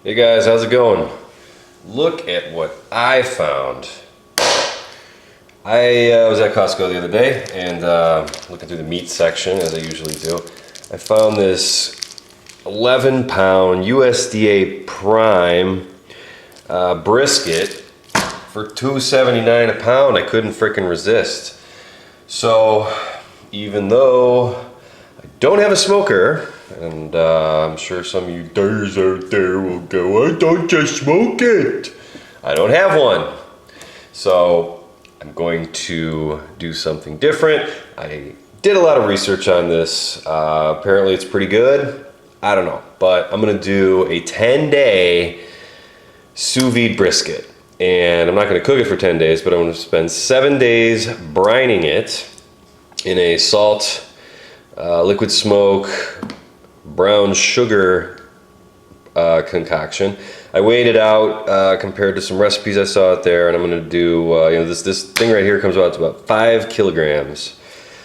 Hey guys, how's it going? Look at what I found. I was at Costco the other day and looking through the meat section as I usually do. I found this 11-pound USDA Prime brisket for $2.79 a pound. I couldn't frickin' resist. So even though I don't have a smoker, and I'm sure some of you dares out there will go, I don't just smoke it. I don't have one. So I'm going to do something different. I did a lot of research on this. Apparently it's pretty good. I don't know, but I'm gonna do a 10-day sous vide brisket. And I'm not gonna cook it for 10 days, but I'm gonna spend 7 days brining it in a salt, liquid smoke, brown sugar concoction. I weighed it out compared to some recipes I saw out there, and I'm going to do, this thing right here comes out to about 5 kilograms.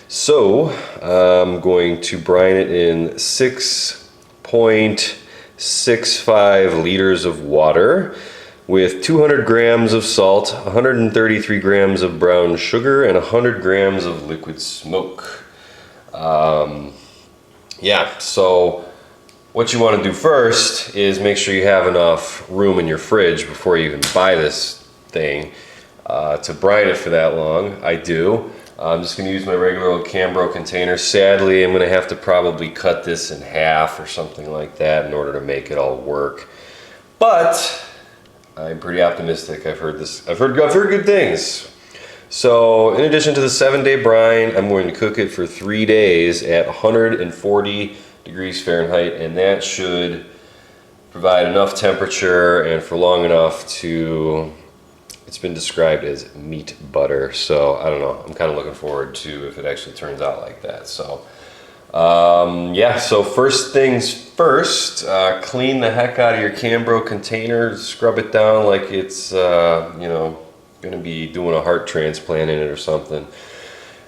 So I'm going to brine it in 6.65 liters of water with 200 grams of salt, 133 grams of brown sugar, and 100 grams of liquid smoke. Yeah, so what you want to do first is make sure you have enough room in your fridge before you even buy this thing to brine it for that long. I do. I'm just going to use my regular old Cambro container. Sadly, I'm going to have to probably cut this in half or something like that in order to make it all work. But I'm pretty optimistic. I've heard good things. So in addition to the 7-day brine, I'm going to cook it for 3 days at 140 degrees Fahrenheit, and that should provide enough temperature and for long enough to, it's been described as meat butter. So I don't know, I'm kind of looking forward to if it actually turns out like that. So yeah, so first things first, clean the heck out of your Cambro container, scrub it down like it's, going to be doing a heart transplant in it or something.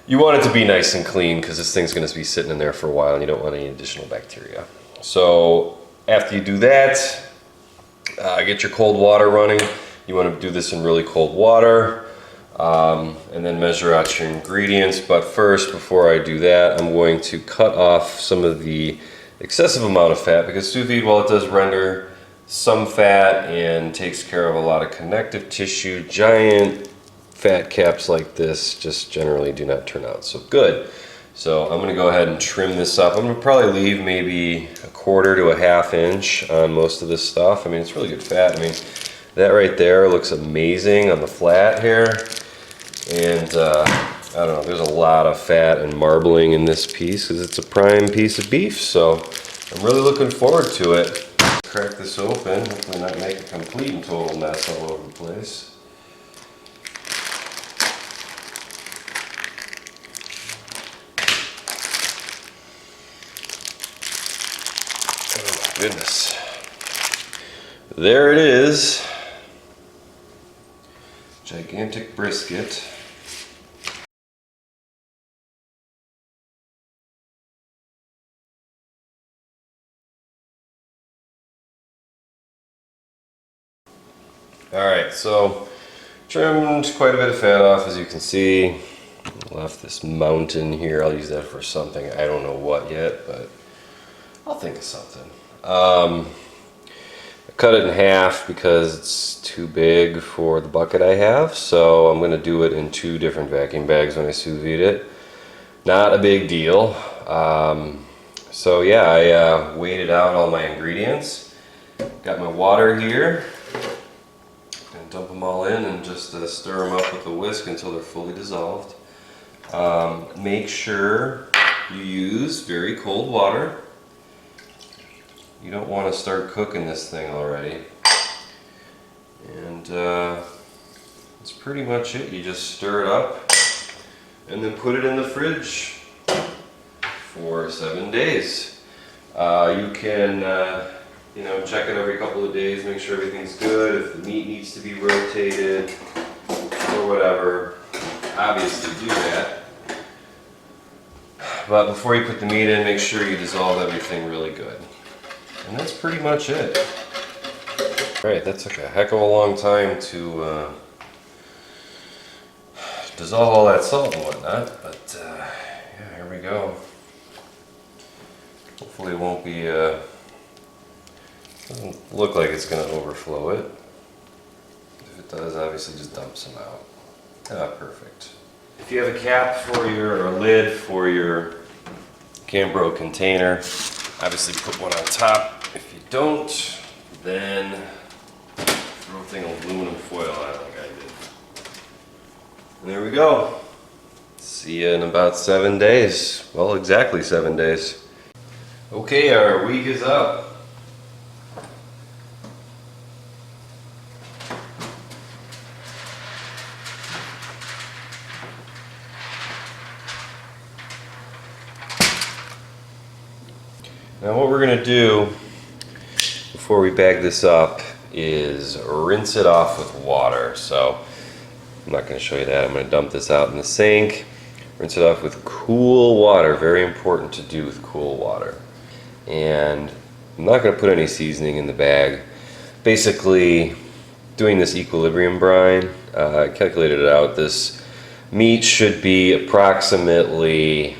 You want it to be nice and clean because this thing's going to be sitting in there for a while and you don't want any additional bacteria. So after you do that, get your cold water running. You want to do this in really cold water and then measure out your ingredients. But first, before I do that, I'm going to cut off some of the excessive amount of fat because sous vide, while it does render some fat and takes care of a lot of connective tissue, giant fat caps like this just generally do not turn out so good. So I'm going to go ahead and trim this up. I'm going to probably leave maybe 1/4 to a 1/2 inch on most of this stuff. I mean, it's really good fat. I mean, that right there looks amazing on the flat here. And I don't know, there's a lot of fat and marbling in this piece because it's a prime piece of beef. So I'm really looking forward to it. Crack this open, hopefully not make a complete and total mess all over the place. Oh my goodness. There it is. Gigantic brisket. Alright, so trimmed quite a bit of fat off, as you can see. Left this mountain here. I'll use that for something. I don't know what yet, but I'll think of something. I cut it in half because it's too big for the bucket I have, so I'm going to do it in 2 different vacuum bags when I sous vide it. Not a big deal. So yeah, I weighed out all my ingredients. Got my water here. Dump them all in and just stir them up with a whisk until they're fully dissolved. Make sure you use very cold water. You don't want to start cooking this thing already. And that's pretty much it. You just stir it up and then put it in the fridge for 7 days. You can check it every couple of days, make sure everything's good. If the meat needs to be rotated or whatever, obviously do that. But before you put the meat in, make sure you dissolve everything really good. And that's pretty much it. Alright, that took a heck of a long time to dissolve all that salt and whatnot, but yeah, here we go. Hopefully it won't be, doesn't look like it's going to overflow it. If it does, obviously just dump some out. Ah, perfect. If you have a cap for or a lid for your Cambro container, obviously put one on top. If you don't, then throw a thing of aluminum foil on it like I did. And there we go. See you in about 7 days. Well, exactly 7 days. Okay, our week is up. Now what we're going to do before we bag this up is rinse it off with water. So I'm not going to show you that. I'm going to dump this out in the sink, rinse it off with cool water. Very important to do with cool water. And I'm not going to put any seasoning in the bag. Basically doing this equilibrium brine, I calculated it out. This meat should be approximately,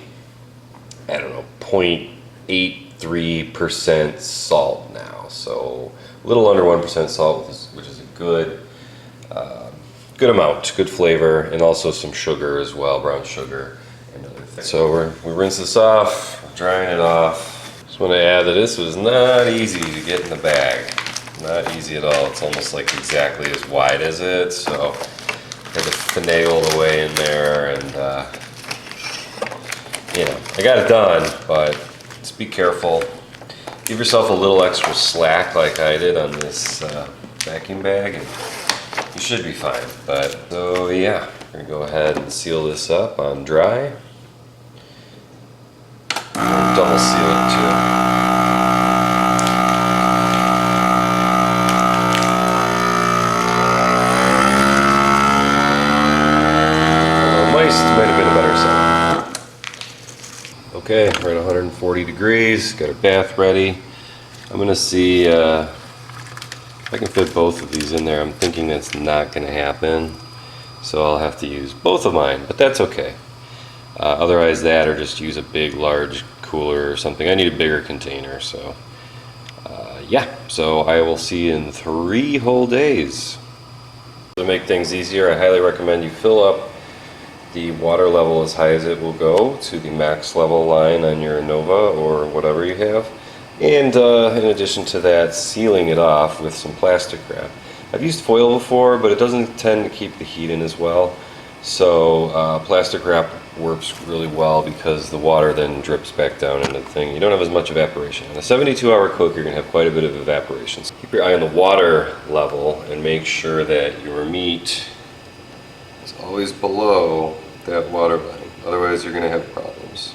I don't know, 0.83% salt now, so a little under 1% salt, which is a good amount, good flavor, and also some sugar as well, brown sugar and other things. So we rinse this off, drying it off. Just want to add that this was not easy to get in the bag, not easy at all. It's almost like exactly as wide as it, so I had to finagle the way in there, and you know, I got it done, but just be careful. Give yourself a little extra slack like I did on this vacuum bag, and you should be fine. But so yeah, we're gonna go ahead and seal this up on dry. Double seal it too. Might have been a better setup. Okay, we're at 140 degrees, got our bath ready. I'm gonna see if I can fit both of these in there. I'm thinking that's not gonna happen, so I'll have to use both of mine, but that's okay. Otherwise that, or just use a big large cooler or something. I need a bigger container, so yeah, so I will see you in 3 whole days. To make things easier, I highly recommend you fill up the water level as high as it will go to the max level line on your Anova or whatever you have, and in addition to that, sealing it off with some plastic wrap. I've used foil before, but it doesn't tend to keep the heat in as well, so plastic wrap works really well because the water then drips back down into the thing. You don't have as much evaporation. On a 72-hour cook, you're going to have quite a bit of evaporation. So keep your eye on the water level and make sure that your meat is always below that water line. Otherwise, you're going to have problems.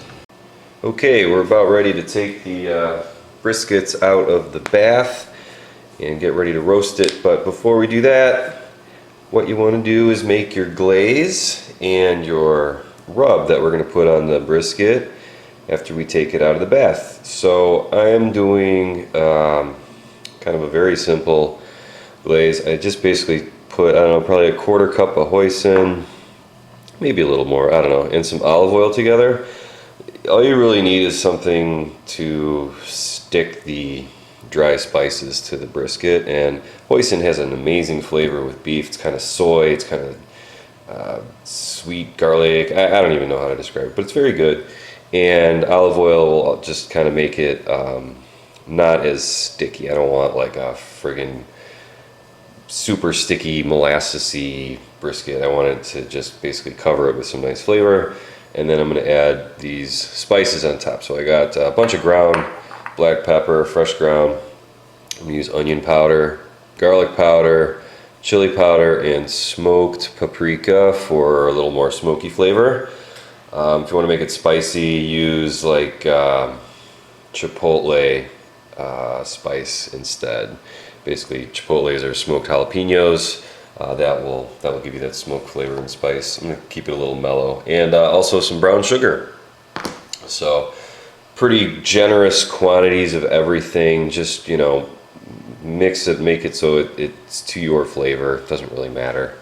Okay, we're about ready to take the briskets out of the bath and get ready to roast it. But before we do that, what you want to do is make your glaze and your rub that we're going to put on the brisket after we take it out of the bath. So I am doing kind of a very simple glaze. I just basically put, I don't know, probably a 1/4 cup of hoisin, maybe a little more, I don't know, and some olive oil together. All you really need is something to stick the dry spices to the brisket, and hoisin has an amazing flavor with beef. It's kind of soy, it's kind of sweet garlic. I don't even know how to describe it, but it's very good. And olive oil will just kind of make it not as sticky. I don't want like a friggin' super sticky molassesy brisket. I want it to just basically cover it with some nice flavor. And then I'm going to add these spices on top. So I got a bunch of ground black pepper, fresh ground. I'm going to use onion powder, garlic powder, chili powder, and smoked paprika for a little more smoky flavor. If you want to make it spicy, use like chipotle spice instead. Basically, chipotles are smoked jalapenos. That will give you that smoke flavor and spice. I'm going to keep it a little mellow. And also some brown sugar. So pretty generous quantities of everything. Just, you know, mix it, make it so it's to your flavor. It doesn't really matter.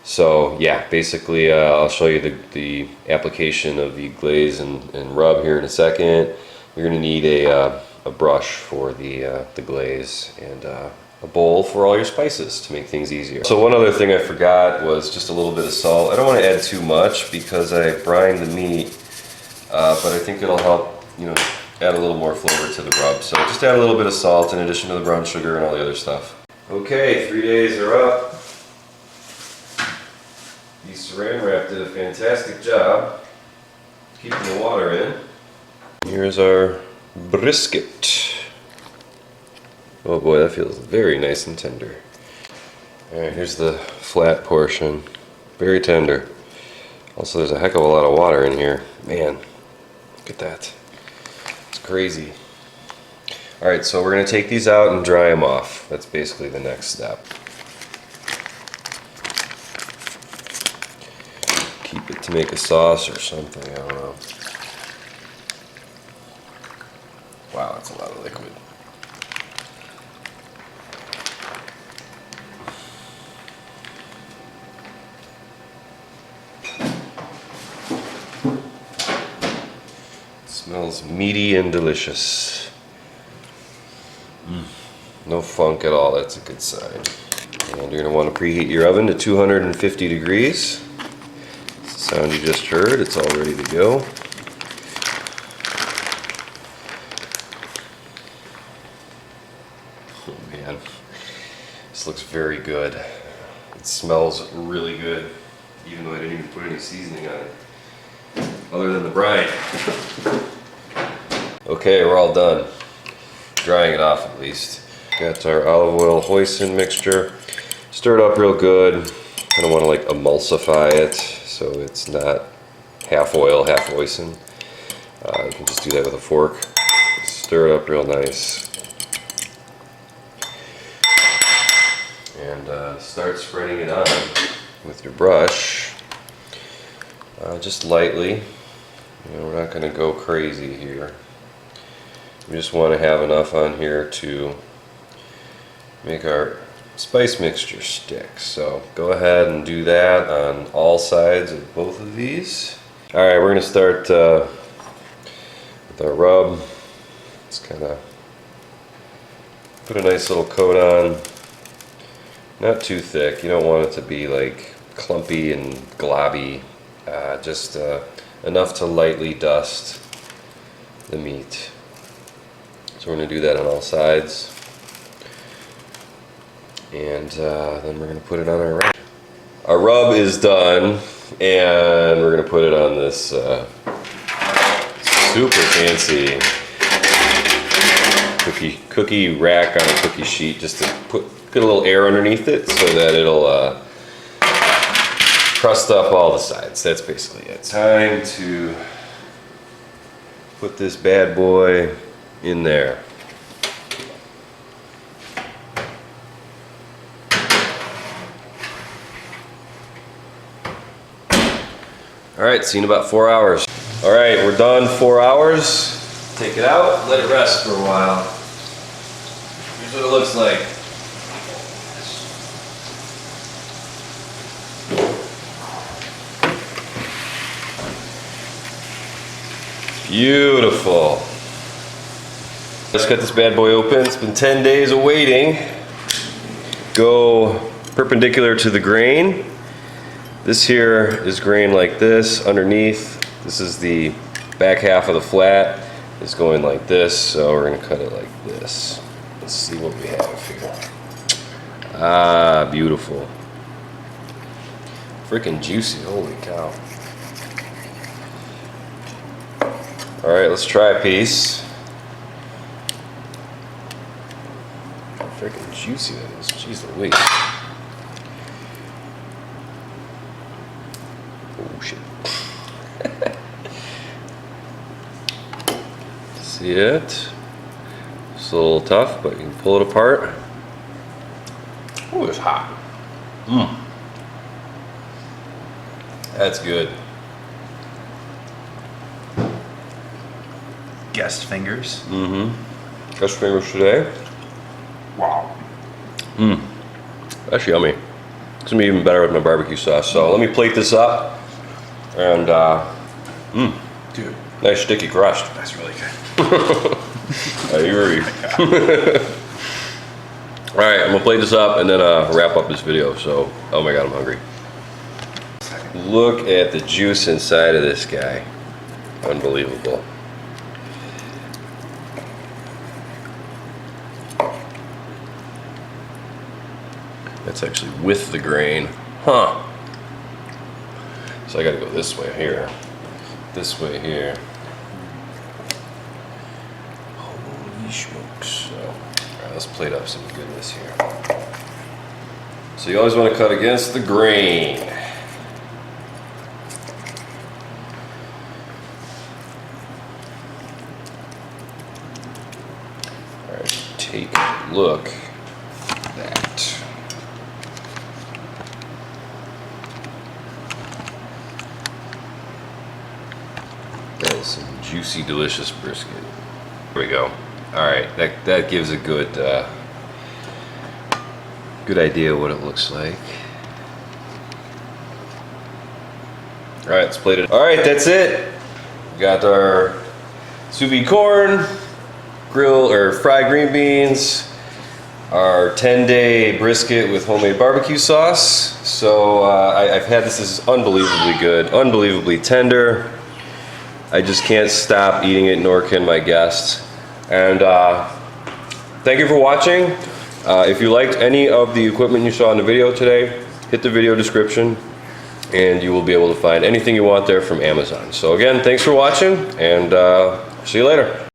So yeah, basically I'll show you the application of the glaze and rub here in a second. You're going to need a brush for the glaze and a bowl for all your spices to make things easier. So one other thing I forgot was just a little bit of salt. I don't want to add too much because I brined the meat, but I think it'll help, you know, add a little more flavor to the rub. So just add a little bit of salt in addition to the brown sugar and all the other stuff. Okay, 3 days are up. The saran wrap did a fantastic job keeping the water in. Here's our brisket. Oh boy, that feels very nice and tender. Alright, here's the flat portion. Very tender. Also, there's a heck of a lot of water in here. Man, look at that. It's crazy. Alright, so we're going to take these out and dry them off. That's basically the next step. Keep it to make a sauce or something, I don't know. Wow, that's a lot of liquid. It smells meaty and delicious. No funk at all, that's a good sign. And you're going to want to preheat your oven to 250 degrees. Sound you just heard, it's all ready to go. Oh man, this looks very good. It smells really good, even though I didn't even put any seasoning on it, other than the brine. Okay, we're all done. Drying it off at least. Got our olive oil hoisin mixture. Stir it up real good. Kind of want to like emulsify it, so it's not half oil, half hoisin. You can just do that with a fork. Stir it up real nice. And start spreading it on with your brush. Just lightly. You know, we're not going to go crazy here. We just want to have enough on here to make our spice mixture stick. So go ahead and do that on all sides of both of these. Alright, we're going to start with our rub. Just kind of put a nice little coat on. Not too thick. You don't want it to be like clumpy and globby. Just enough to lightly dust the meat. So we're going to do that on all sides. And then we're going to put it on our rub. Our rub is done, and we're going to put it on this super fancy cookie rack on a cookie sheet, just to get a little air underneath it so that it'll crust up all the sides. That's basically it. Time to put this bad boy in there. Alright, see you in about 4 hours. Alright, we're done 4 hours. Take it out, let it rest for a while. Here's what it looks like. Beautiful. Let's cut this bad boy open. It's been 10 days of waiting. Go perpendicular to the grain. This here is grain like this underneath. This is the back half of the flat. It's going like this, so we're gonna cut it like this. Let's see what we have here. Ah, beautiful. Freaking juicy, holy cow. All right, let's try a piece. How freaking juicy that is, jeez Louise. Oh shit. See it? It's a little tough, but you can pull it apart. Oh, it's hot. That's good. Guest fingers. Guest fingers today. Wow. That's yummy. It's gonna be even better with my barbecue sauce. So let me plate this up, and Dude, nice sticky crust. that's really good. I agree. All right, I'm gonna plate this up and then wrap up this video. So, oh my God, I'm hungry. Look at the juice inside of this guy. Unbelievable. That's actually with the grain. Huh. So I gotta go this way here. This way here. Holy smokes. So, all right, let's plate up some goodness here. So you always want to cut against the grain. All right, take a look at that. That is some juicy, delicious brisket. Here we go. All right, that gives a good good idea what it looks like. All right, let's plate it. All right, that's it. We got our sous vide corn, grill or fried green beans, our 10-day brisket with homemade barbecue sauce. So I've had this. This is unbelievably good, unbelievably tender. I just can't stop eating it, nor can my guests. And thank you for watching. If you liked any of the equipment you saw in the video today, hit the video description and you will be able to find anything you want there from Amazon. So again, thanks for watching, and see you later.